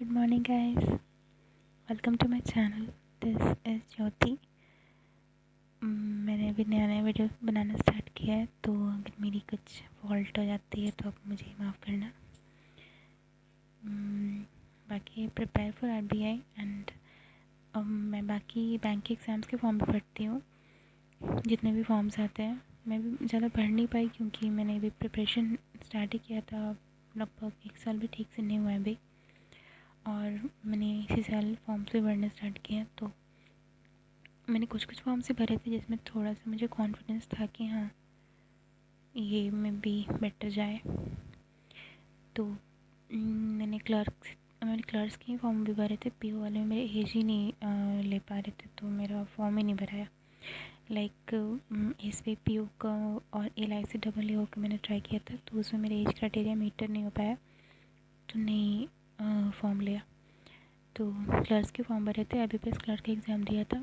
Good morning, guys. Welcome to my channel. This is ज्योति. मैंने अभी नया वीडियो बनाना start किया है, तो अगर मेरी कुछ फॉल्ट हो जाती है तो आप मुझे माफ़ करना. बाकी प्रिपेयर फॉर RBI एंड मैं बाकी बैंक के एग्ज़ाम्स के फॉर्म भी भरती हूँ. जितने भी फॉर्म्स आते हैं मैं भी ज़्यादा भर नहीं पाई क्योंकि मैंने अभी प्रिपरेशन स्टार्ट ही किया था. लगभग 1 साल भी ठीक से नहीं हुआ है अभी, और मैंने इसी साल फॉर्म्स भी भरने स्टार्ट किए. तो मैंने कुछ फॉर्म्स से भरे थे जिसमें थोड़ा सा मुझे कॉन्फिडेंस था कि हाँ ये में भी बेटर जाए. तो मैंने क्लर्क्स के फॉर्म भी भरे थे. PO वाले में मेरे एज ही नहीं ले पा रहे थे, तो मेरा फॉर्म ही नहीं भराया. लाइक SB PO का और LIC AAO का मैंने ट्राई किया था, तो उसमें मेरे एज क्राइटेरिया मीटर नहीं हो पाया, तो नहीं फॉर्म लिया. तो क्लर्क्स के फॉर्म भरे थे. IBPS क्लर्क का एग्ज़ाम दिया था,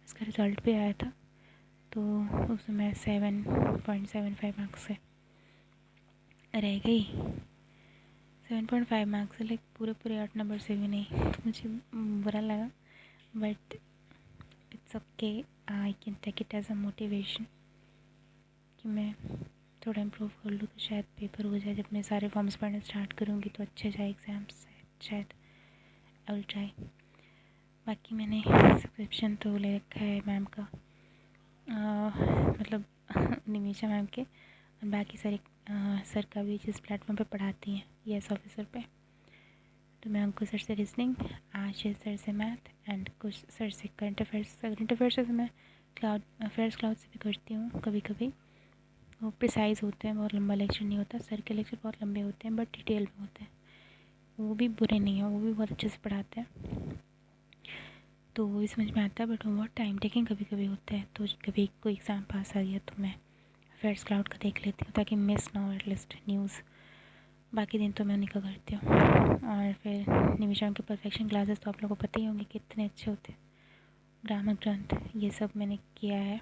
इसका रिज़ल्ट भी आया था. तो उसमें मैं 7.75 मार्क्स से रह गई. 7.5 मार्क्स से, लाइक पूरे 8 नंबर से भी नहीं. तो मुझे बुरा लगा, but it's okay. I can take it as a motivation कि मैं थोड़ा इम्प्रूव कर लूँ, तो शायद पेपर हो जाए. जब मैं सारे फॉर्म्स पढ़ना स्टार्ट करूँगी तो अच्छे जाए एग्ज़ाम्स, शायद आई विल ट्राई. बाकी मैंने सब्सक्रिप्शन तो ले रखा है मैम का, मतलब निमिषा मैम के, और बाकी सारे सर का भी जिस प्लेटफॉर्म पे पढ़ाती हैं ES ऑफिसर पे. तो मैं उनको सर से रीजनिंग, आशीष सर से मैथ एंड कुछ सर से करंट अफेयर्स से मैं क्लाउड से भी करती हूँ कभी कभी. वो प्रिसाइज होते हैं, बहुत लंबा लेक्चर नहीं होता. सर के लेक्चर बहुत लंबे होते हैं बट डिटेल में होते हैं. वो भी बुरे नहीं हैं, वो भी बहुत अच्छे से पढ़ाते हैं, तो वो भी समझ में आता है. बट वो बहुत टाइम टेकिंग कभी कभी होता है. तो कभी कोई एग्ज़ाम पास आ गया तो मैं अफेयर्स क्लाउड का देख लेती हूँ ताकि मिस ना हो एटलीस्ट न्यूज़. बाकी दिन तो मैं उन्हीं का करती हूँ. और फिर निमिषा के परफेक्शन क्लासेस तो आप लोगों को पता ही होंगे कितने अच्छे होते हैं. ग्रामर ग्रंथ ये सब मैंने किया है.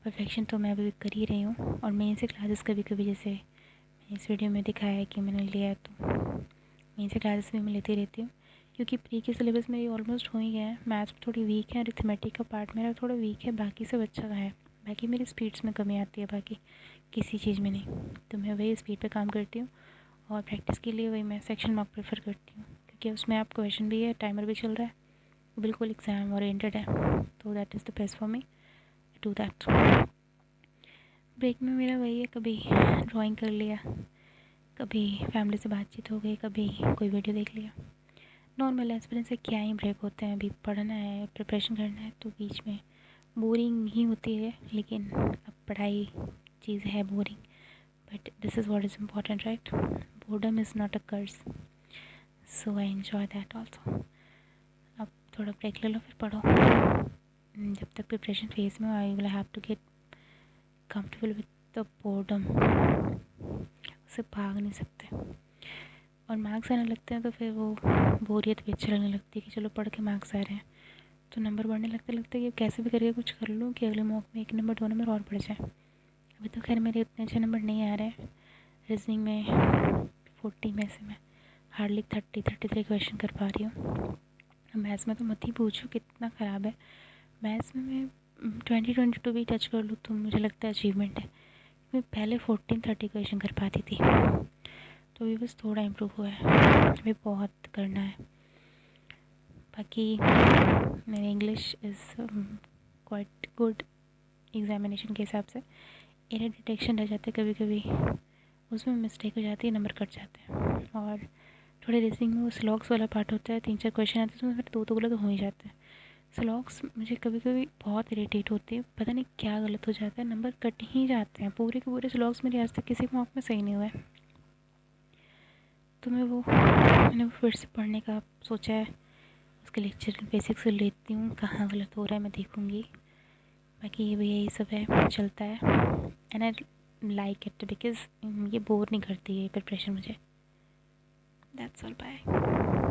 परफेक्शन तो मैं अभी कर ही रही हूँ. और मेन से क्लासेस कभी कभी, जैसे इस वीडियो में दिखाया है कि मैंने लिया है, तो मेन से क्लासेस भी मैं लेती रहती हूँ क्योंकि प्री के सिलेबस मेरी ऑलमोस्ट हो ही गया है. मैथ्स थोड़ी वीक है, अरिथमेटिक का पार्ट मेरा थोड़ा वीक है, बाकी सब अच्छा है. बाकी मेरी स्पीड्स में कमी आती है, बाकी किसी चीज़ में नहीं. तो मैं वही स्पीड पे काम करती हूँ, और प्रैक्टिस के लिए वही मैं सेक्शन मार्क प्रेफर करती हूँ क्योंकि उसमें आप क्वेश्चन भी है, टाइमर भी चल रहा है, बिल्कुल एग्ज़ाम ओरिएंटेड है. तो that is the best for me do that. Break में मेरा वही है, कभी ड्राइंग कर लिया, कभी फैमिली से बातचीत हो गई, कभी कोई वीडियो देख लिया. नॉर्मल एक्सपीरियंस से क्या ही ब्रेक होते हैं. अभी पढ़ना है, प्रिपरेशन करना है, तो बीच में बोरिंग ही होती है. लेकिन अब पढ़ाई चीज़ है boring, but this is what is important, right? Boredom is not a curse, so I enjoy that also. अब थोड़ा ब्रेक ले लो, फिर पढ़ो. जब तक प्रिपरेशन फेज में I will have to get comfortable with the boredom. उससे भाग नहीं सकते. और मार्क्स आने लगते हैं तो फिर वो बोरियत भी अच्छी लगने लगती है कि चलो पढ़ के मार्क्स आ रहे हैं, तो नंबर बढ़ने लगते कि कैसे भी करके कुछ कर लूँ कि अगले मॉक में 1 नंबर 2 नंबर और बढ़ जाए. अभी तो खैर मेरे उतने अच्छे नंबर नहीं आ रहे हैं. रीजनिंग में 40 में से मैं हार्डली 33 क्वेश्चन कर पा रही हूँ. मैथ्स में तो मत ही पूछो कितना ख़राब है. मैथ्स में मैं 22 भी टच कर लूँ तो मुझे लगता है अचीवमेंट है. मैं पहले 14-30 क्वेश्चन कर पाती थी, तो अभी बस थोड़ा इम्प्रूव हुआ है. अभी बहुत करना है. बाकी मेरे English is quite good examination के हिसाब से. एरर डिटेक्शन रह जाते कभी कभी, उसमें मिस्टेक हो जाती है, नंबर कट जाते हैं. और थोड़े रीजनिंग में वो स्लॉग्स वाला पार्ट होता है, 3-4 क्वेश्चन आते हैं उसमें फिर दो गलत हो ही जाते हैं. स्लॉग्स मुझे कभी कभी बहुत इरिटेट होती है, पता नहीं क्या गलत हो जाता है, नंबर कट ही जाते हैं. पूरे के पूरे स्लॉग्स मेरे आज तक किसी मॉक में सही नहीं हुए. तो मैंने वो फिर से पढ़ने का सोचा है. उसके लेक्चर बेसिक से लेती हूँ, कहाँ गलत हो रहा है मैं देखूँगी. बाकी ये भी यही सब है, चलता है. And I like it because ये बोर नहीं करती है प्रिपरेशन मुझे. That's all. बाय.